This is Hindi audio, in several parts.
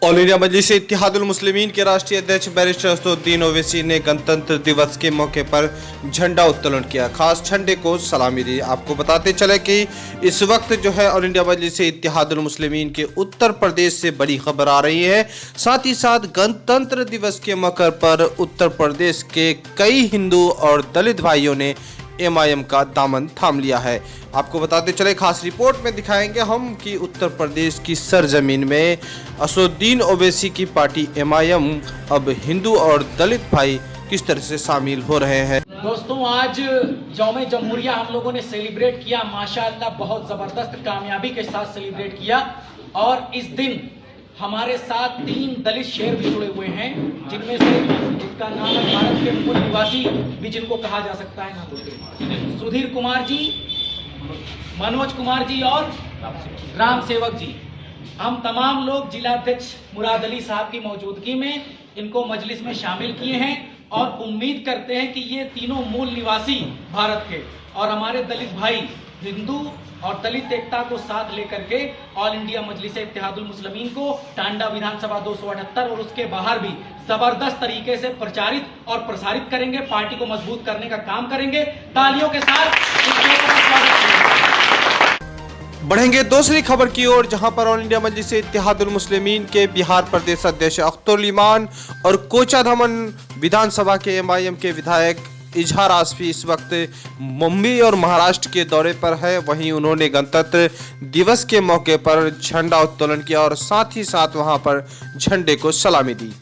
ऑल इंडिया मजलिस इत्तेहादुल मुस्लिमीन के राष्ट्रीय अध्यक्ष बैरिस्टर असदुद्दीन ओवैसी ने गणतंत्र दिवस के मौके पर झंडा उत्तोलन किया, खास झंडे को सलामी दी। आपको बताते चले कि इस वक्त जो है ऑल इंडिया मजलिस इत्तेहादुल मुस्लिमीन के उत्तर प्रदेश से बड़ी खबर आ रही है। साथ ही साथ गणतंत्र दिवस के मौके पर उत्तर प्रदेश के कई हिंदू और दलित भाइयों ने MIM का दामन थाम लिया है। आपको बताते चले, खास रिपोर्ट में दिखाएंगे हम कि उत्तर प्रदेश की सरजमीन में असदुद्दीन ओवैसी की पार्टी MIM अब हिंदू और दलित भाई किस तरह से शामिल हो रहे हैं। दोस्तों, आज यौम जमहूरिया हम लोगों ने सेलिब्रेट किया, माशाअल्लाह बहुत ज़बरदस्त कामयाबी के साथ सेलिब्रेट किया। और इस दिन हमारे साथ 3 दलित शेर भी जुड़े हुए हैं, जिनमें से जिनका नाम है भारत के मूल निवासी भी जिनको कहा जा सकता है, ना सुधीर कुमार जी, मनोज कुमार जी और राम सेवक जी। हम तमाम लोग जिलाध्यक्ष मुराद अली साहब की मौजूदगी में इनको मजलिस में शामिल किए हैं और उम्मीद करते हैं कि ये तीनों मूल निवासी भारत के और हमारे दलित भाई हिंदू और दलित एकता को साथ लेकर के ऑल इंडिया मजलिस इत्तेहादुल मुस्लिमीन को टांडा विधानसभा 278 और उसके बाहर भी जबरदस्त तरीके से प्रचारित और प्रसारित करेंगे, पार्टी को मजबूत करने का काम करेंगे। तालियों के साथ बढ़ेंगे दूसरी खबर की ओर, जहां पर ऑल इंडिया मजलिस इत्तेहादुल मुस्लिमीन के बिहार प्रदेश अध्यक्ष अख्तर ईमान और कोचाधामन विधानसभा के MIM के विधायक इजहार आसफी इस वक्त मुंबई और महाराष्ट्र के दौरे पर है। वहीं उन्होंने गणतंत्र दिवस के मौके पर झंडा उत्तोलन किया और साथ ही साथ वहां पर झंडे को सलामी दी।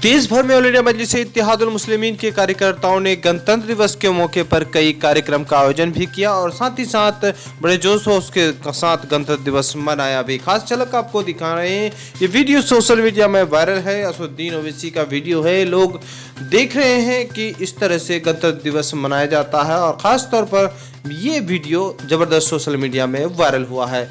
देश भर में ऑल इंडिया मजलिस इत्तेहादुल मुस्लिमीन के कार्यकर्ताओं ने गणतंत्र दिवस के मौके पर कई कार्यक्रम का आयोजन भी किया और साथ ही साथ बड़े जोश होश के साथ गणतंत्र दिवस मनाया भी। खास झलक आपको दिखा रहे हैं, ये वीडियो सोशल मीडिया में वायरल है। असदुद्दीन ओवैसी का वीडियो है, लोग देख रहे हैं कि इस तरह से गणतंत्र दिवस मनाया जाता है और खास तौर पर ये वीडियो जबरदस्त सोशल मीडिया में वायरल हुआ है।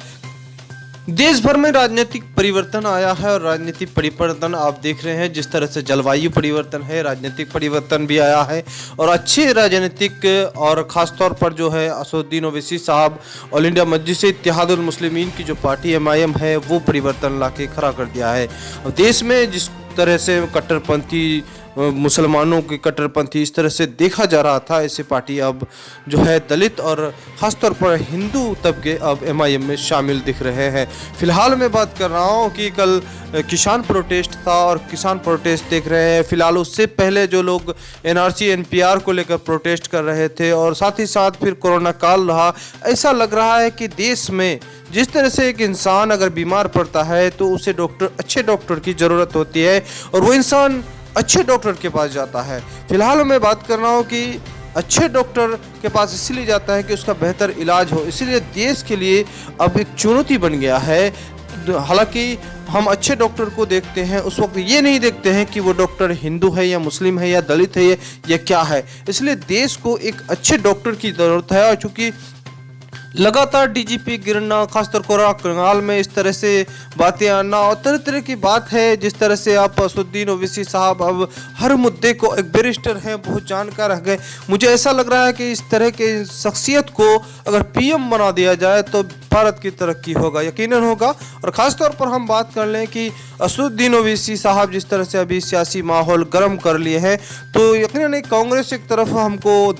देश भर में राजनीतिक परिवर्तन आया है और राजनीतिक परिवर्तन आप देख रहे हैं, जिस तरह से जलवायु परिवर्तन है, राजनीतिक परिवर्तन भी आया है और अच्छे राजनीतिक और ख़ास तौर पर जो है असदुद्दीन ओवैसी साहब ऑल इंडिया मजलिस इत्तेहादुल मुस्लिमीन की जो पार्टी MIM है वो परिवर्तन लाके खड़ा कर दिया है। और देश में जिस तरह से कट्टरपंथी मुसलमानों की कट्टरपंथी इस तरह से देखा जा रहा था, ऐसी पार्टी अब जो है दलित और ख़ासतौर पर हिंदू तबके अब MIM में शामिल दिख रहे हैं। फिलहाल मैं बात कर रहा हूं कि कल किसान प्रोटेस्ट था और किसान प्रोटेस्ट देख रहे हैं। फिलहाल उससे पहले जो लोग NRC NPR को लेकर प्रोटेस्ट कर रहे थे और साथ ही साथ फिर कोरोना काल रहा। ऐसा लग रहा है कि देश में जिस तरह से एक इंसान अगर बीमार पड़ता है तो उसे अच्छे डॉक्टर की ज़रूरत होती है और वो इंसान अच्छे डॉक्टर के पास जाता है। फिलहाल मैं बात कर रहा हूँ कि अच्छे डॉक्टर के पास इसलिए जाता है कि उसका बेहतर इलाज हो, इसीलिए देश के लिए अब एक चुनौती बन गया है। हालांकि हम अच्छे डॉक्टर को देखते हैं, उस वक्त ये नहीं देखते हैं कि वो डॉक्टर हिंदू है या मुस्लिम है या दलित है या क्या है। इसलिए देश को एक अच्छे डॉक्टर की ज़रूरत है और चूँकि लगातार DGP गिरना, खासतौर कोरोना काल में इस तरह से बातें आना और तरह तरह की बात है, जिस तरह से आप असदुद्दीन ओवैसी साहब अब हर मुद्दे को, एक बैरिस्टर हैं, बहुत जानकार रह गए। मुझे ऐसा लग रहा है कि इस तरह के शख्सियत को अगर PM बना दिया जाए तो भारत की तरक्की होगा, यकीनन होगा। और ख़ासतौर पर हम बात कर लें कि असदुद्दीन ओवैसी साहब जिस तरह से अभी सियासी माहौल गर्म कर लिए हैं, तो यकीनन कांग्रेस एक तरफ हमको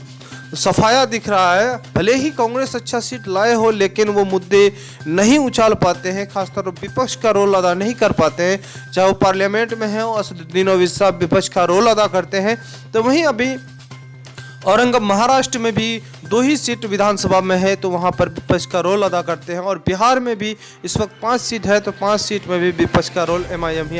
सफाया दिख रहा है। भले ही कांग्रेस अच्छा सीट लाए हो, लेकिन वो मुद्दे नहीं उछाल पाते हैं, खासतौर पर विपक्ष का रोल अदा नहीं कर पाते हैं। चाहे वो पार्लियामेंट में है, असदुद्दीन ओवैसी साहब विपक्ष का रोल अदा करते हैं। तो वहीं अभी औरंगाबाद महाराष्ट्र में भी 2 ही सीट विधानसभा में है, तो वहाँ पर विपक्ष का रोल अदा करते हैं। और बिहार में भी इस वक्त 5 सीट है, तो 5 सीट में भी विपक्ष का रोल MIM ही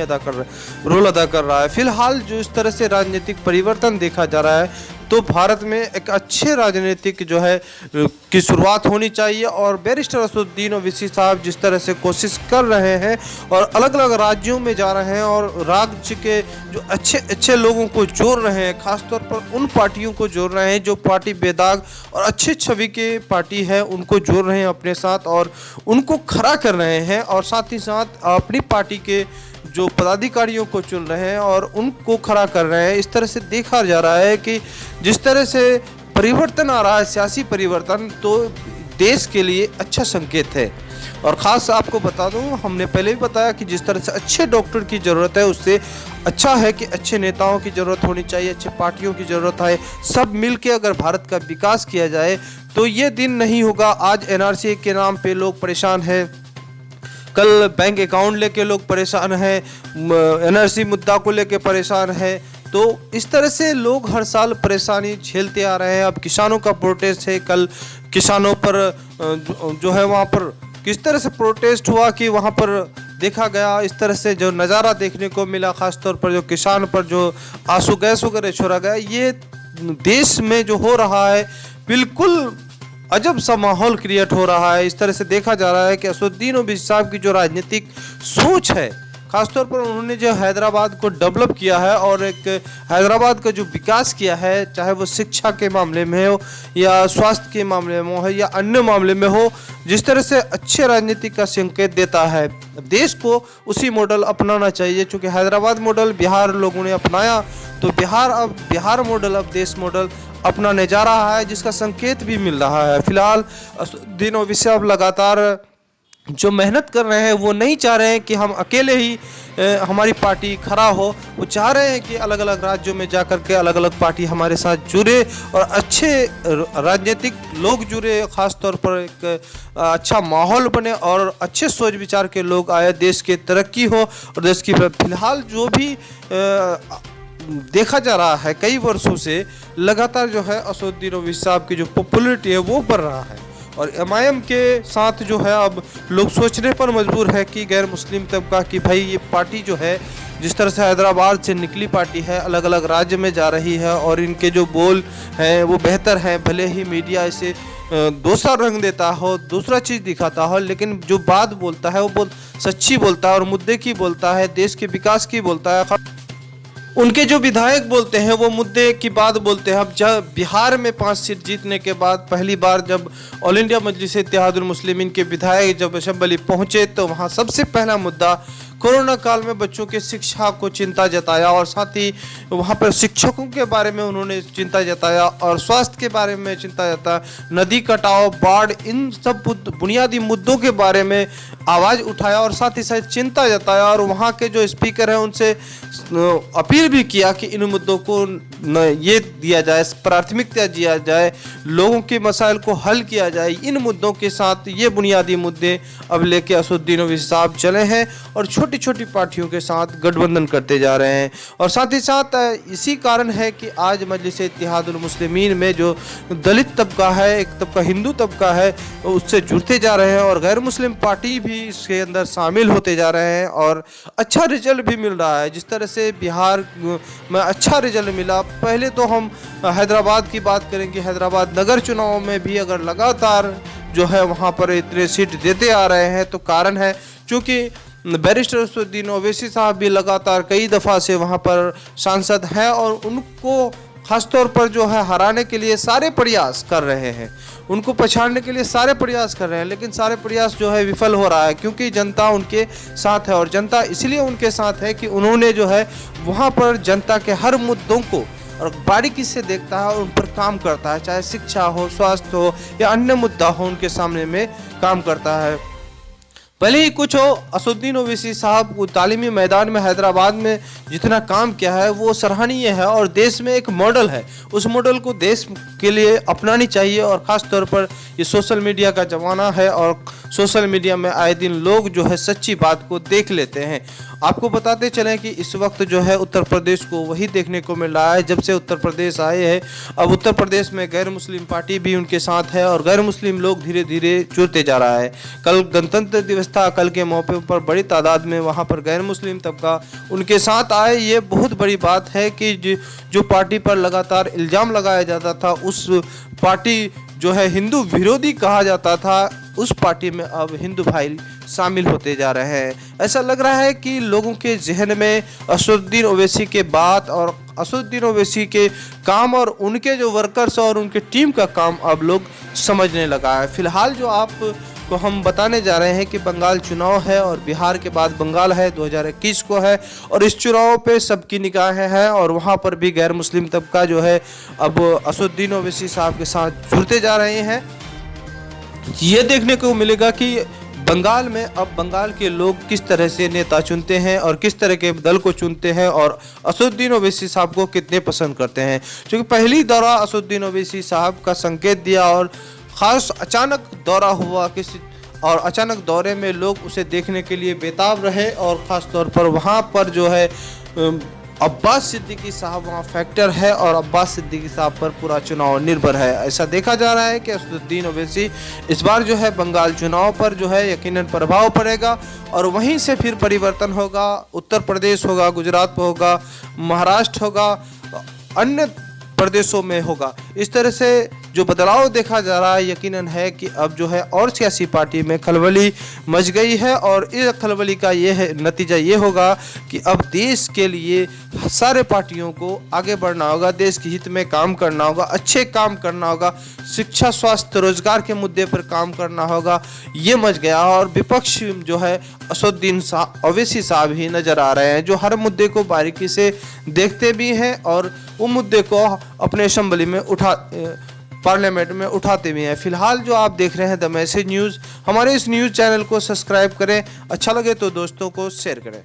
रोल अदा कर रहा है। फिलहाल जो इस तरह से राजनीतिक परिवर्तन देखा जा रहा है, तो भारत में एक अच्छे राजनीतिक जो है की शुरुआत होनी चाहिए। और बैरिस्टर असदुद्दीन ओवैसी साहब जिस तरह से कोशिश कर रहे हैं और अलग अलग राज्यों में जा रहे हैं और राज्य के जो अच्छे अच्छे लोगों को जोड़ रहे हैं, खासतौर पर उन पार्टियों को जोड़ रहे हैं जो पार्टी बेदाग और अच्छे छवि के पार्टी है, उनको जोड़ रहे हैं अपने साथ और उनको खड़ा कर रहे हैं। और साथ ही साथ अपनी पार्टी के जो पदाधिकारियों को चुन रहे हैं और उनको खड़ा कर रहे हैं। इस तरह से देखा जा रहा है कि जिस तरह से परिवर्तन आ रहा है, सियासी परिवर्तन, तो देश के लिए अच्छा संकेत है। और ख़ास आपको बता दूं, हमने पहले भी बताया कि जिस तरह से अच्छे डॉक्टर की ज़रूरत है, उससे अच्छा है कि अच्छे नेताओं की ज़रूरत होनी चाहिए, अच्छे पार्टियों की ज़रूरत है। सब मिल के अगर भारत का विकास किया जाए तो ये दिन नहीं होगा। आज एनआरसी के नाम पे लोग परेशान हैं, कल बैंक अकाउंट लेके लोग परेशान हैं, एनआरसी मुद्दा को लेके परेशान है। तो इस तरह से लोग हर साल परेशानी झेलते आ रहे हैं। अब किसानों का प्रोटेस्ट है, कल किसानों पर जो है वहाँ पर किस तरह से प्रोटेस्ट हुआ कि वहाँ पर देखा गया, इस तरह से जो नज़ारा देखने को मिला, ख़ासतौर पर जो किसान पर जो आंसू गैस वगैरह छोड़ा गया, ये देश में जो हो रहा है बिल्कुल अजब सा माहौल क्रिएट हो रहा है। इस तरह से देखा जा रहा है कि असदुद्दीन ओवैसी साहब की जो राजनीतिक सोच है, खासतौर पर उन्होंने जो हैदराबाद को डेवलप किया है और एक हैदराबाद का जो विकास किया है, चाहे वो शिक्षा के मामले में हो या स्वास्थ्य के मामले में हो या अन्य मामले में हो, जिस तरह से अच्छे राजनीति का संकेत देता है। देश को उसी मॉडल अपनाना चाहिए। चूँकि हैदराबाद मॉडल बिहार लोगों ने अपनाया, तो बिहार मॉडल अब देश मॉडल अपनाने जा रहा है, जिसका संकेत भी मिल रहा है। फिलहाल असदुद्दीन ओवैसी अब लगातार जो मेहनत कर रहे हैं, वो नहीं चाह रहे हैं कि हम अकेले ही हमारी पार्टी खड़ा हो। वो चाह रहे हैं कि अलग अलग राज्यों में जाकर के अलग अलग पार्टी हमारे साथ जुड़े और अच्छे राजनीतिक लोग जुड़े, ख़ास तौर पर एक अच्छा माहौल बने और अच्छे सोच विचार के लोग आए, देश की तरक्की हो और देश की। फिलहाल जो भी देखा जा रहा है कई वर्षों से, लगातार जो है असदुद्दीन ओवैसी साहब की जो पॉपुलैरिटी है वो बढ़ रहा है। और एमआईएम के साथ जो है अब लोग सोचने पर मजबूर है कि गैर मुस्लिम तबका की भाई ये पार्टी जो है, जिस तरह से हैदराबाद से निकली पार्टी है, अलग अलग राज्य में जा रही है और इनके जो बोल हैं वो बेहतर हैं। भले ही मीडिया इसे दूसरा रंग देता हो, दूसरा चीज़ दिखाता हो, लेकिन जो बात बोलता है वो सच्ची बोलता है और मुद्दे की बोलता है, देश के विकास की बोलता है। उनके जो विधायक बोलते हैं वो मुद्दे की बात बोलते हैं। अब जब बिहार में 5 सीट जीतने के बाद पहली बार जब ऑल इंडिया मजलिस इत्तेहादुल मुस्लिमीन के विधायक जब असेंबली पहुंचे, तो वहां सबसे पहला मुद्दा कोरोना काल में बच्चों के शिक्षा को चिंता जताया और साथ ही वहाँ पर शिक्षकों के बारे में उन्होंने चिंता जताया और स्वास्थ्य के बारे में चिंता जताया, नदी कटाव, बाढ़, इन सब बुनियादी मुद्दों के बारे में आवाज़ उठाया और साथ ही साथ चिंता जताया। और वहाँ के जो स्पीकर हैं उनसे अपील भी किया कि इन मुद्दों को ये दिया जाए, प्राथमिकता दिया जाए, लोगों के मसाइल को हल किया जाए। इन मुद्दों के साथ ये बुनियादी मुद्दे अब लेके असदुद्दीन ओवैसी साहब चले हैं और छोटी छोटी पार्टियों के साथ गठबंधन करते जा रहे हैं। और साथ ही साथ इसी कारण है कि आज मजलिस इत्तेहादुल मुस्लिमीन में जो दलित तबका है, एक तबका हिंदू तबका है, उससे जुड़ते जा रहे हैं और गैर मुस्लिम पार्टी भी इसके अंदर शामिल होते जा रहे हैं और अच्छा रिजल्ट भी मिल रहा है। जिस तरह से बिहार में अच्छा रिजल्ट मिला, पहले तो हम हैदराबाद की बात करेंगे। हैदराबाद नगर चुनाव में भी अगर लगातार जो है वहाँ पर इतने सीट देते आ रहे हैं, तो कारण है क्योंकि बैरिस्टर असदुद्दीन ओवैसी साहब भी लगातार कई दफ़ा से वहाँ पर सांसद हैं और उनको खासतौर पर जो है हराने के लिए सारे प्रयास कर रहे हैं, उनको पछाड़ने के लिए सारे प्रयास कर रहे हैं, लेकिन सारे प्रयास जो है विफल हो रहा है क्योंकि जनता उनके साथ है। और जनता इसलिए उनके साथ है कि उन्होंने जो है वहाँ पर जनता के हर मुद्दों को और बारीकी से देखता है और उन पर काम करता है, चाहे शिक्षा हो, स्वास्थ्य हो या अन्य मुद्दा हो, उनके सामने में काम करता है। भले ही कुछ हो, असदुद्दीन ओवैसी साहब को तालीमी मैदान में हैदराबाद में जितना काम किया है वो सराहनीय है और देश में एक मॉडल है। उस मॉडल को देश के लिए अपनानी चाहिए और ख़ास तौर पर ये सोशल मीडिया का ज़माना है और सोशल मीडिया में आए दिन लोग जो है सच्ची बात को देख लेते हैं। आपको बताते चलें कि इस वक्त जो है उत्तर प्रदेश को वही देखने को मिल रहा है। जब से उत्तर प्रदेश आए हैं, अब उत्तर प्रदेश में गैर मुस्लिम पार्टी भी उनके साथ है और गैर मुस्लिम लोग धीरे धीरे जुड़ते जा रहा है। कल गणतंत्र दिवस था, कल के मौके पर बड़ी तादाद में वहाँ पर गैर मुस्लिम तबका उनके साथ आए। ये बहुत बड़ी बात है कि जो पार्टी पर लगातार इल्ज़ाम लगाया जाता था, उस पार्टी जो है हिंदू विरोधी कहा जाता था, उस पार्टी में अब हिंदू भाई शामिल होते जा रहे हैं। ऐसा लग रहा है कि लोगों के जहन में असदुद्दीन ओवैसी के बात और असदुद्दीन ओवैसी के काम और उनके जो वर्कर्स और उनके टीम का काम अब लोग समझने लगा है। फिलहाल जो आपको हम बताने जा रहे हैं कि बंगाल चुनाव है और बिहार के बाद बंगाल है, 2021 को है और इस चुनाव पे सबकी निगाहें हैं और वहाँ पर भी गैर मुस्लिम तबका जो है अब असदुद्दीन ओवैसी साहब के साथ जुड़ते जा रहे हैं। ये देखने को मिलेगा कि बंगाल में अब बंगाल के लोग किस तरह से नेता चुनते हैं और किस तरह के दल को चुनते हैं और असदुद्दीन ओवैसी साहब को कितने पसंद करते हैं। क्योंकि पहली दौरा असदुद्दीन ओवैसी साहब का संकेत दिया और ख़ास अचानक दौरा हुआ किसी और अचानक दौरे में लोग उसे देखने के लिए बेताब रहे और ख़ास तौर पर वहाँ पर जो है अब्बास सिद्दीकी साहब वहाँ फैक्टर है और अब्बास सिद्दीकी साहब पर पूरा चुनाव निर्भर है। ऐसा देखा जा रहा है कि असदुद्दीन ओवैसी इस बार जो है बंगाल चुनाव पर जो है यकीनन प्रभाव पड़ेगा और वहीं से फिर परिवर्तन होगा। उत्तर प्रदेश होगा, गुजरात होगा, महाराष्ट्र होगा, अन्य प्रदेशों में होगा। इस तरह से जो बदलाव देखा जा रहा है यकीनन है कि अब जो है और सियासी पार्टी में खलबली मच गई है और इस खलबली का ये है नतीजा ये होगा कि अब देश के लिए सारे पार्टियों को आगे बढ़ना होगा, देश के हित में काम करना होगा, अच्छे काम करना होगा, शिक्षा, स्वास्थ्य, रोजगार के मुद्दे पर काम करना होगा। ये मच गया और विपक्ष जो है असदुद्दीन ओवैसी साहब ही नजर आ रहे हैं जो हर मुद्दे को बारीकी से देखते भी हैं और वो मुद्दे को अपने असेंबली में पार्लियामेंट में उठाते भी हैं। फिलहाल जो आप देख रहे हैं द मैसेज न्यूज़, हमारे इस न्यूज़ चैनल को सब्सक्राइब करें, अच्छा लगे तो दोस्तों को शेयर करें।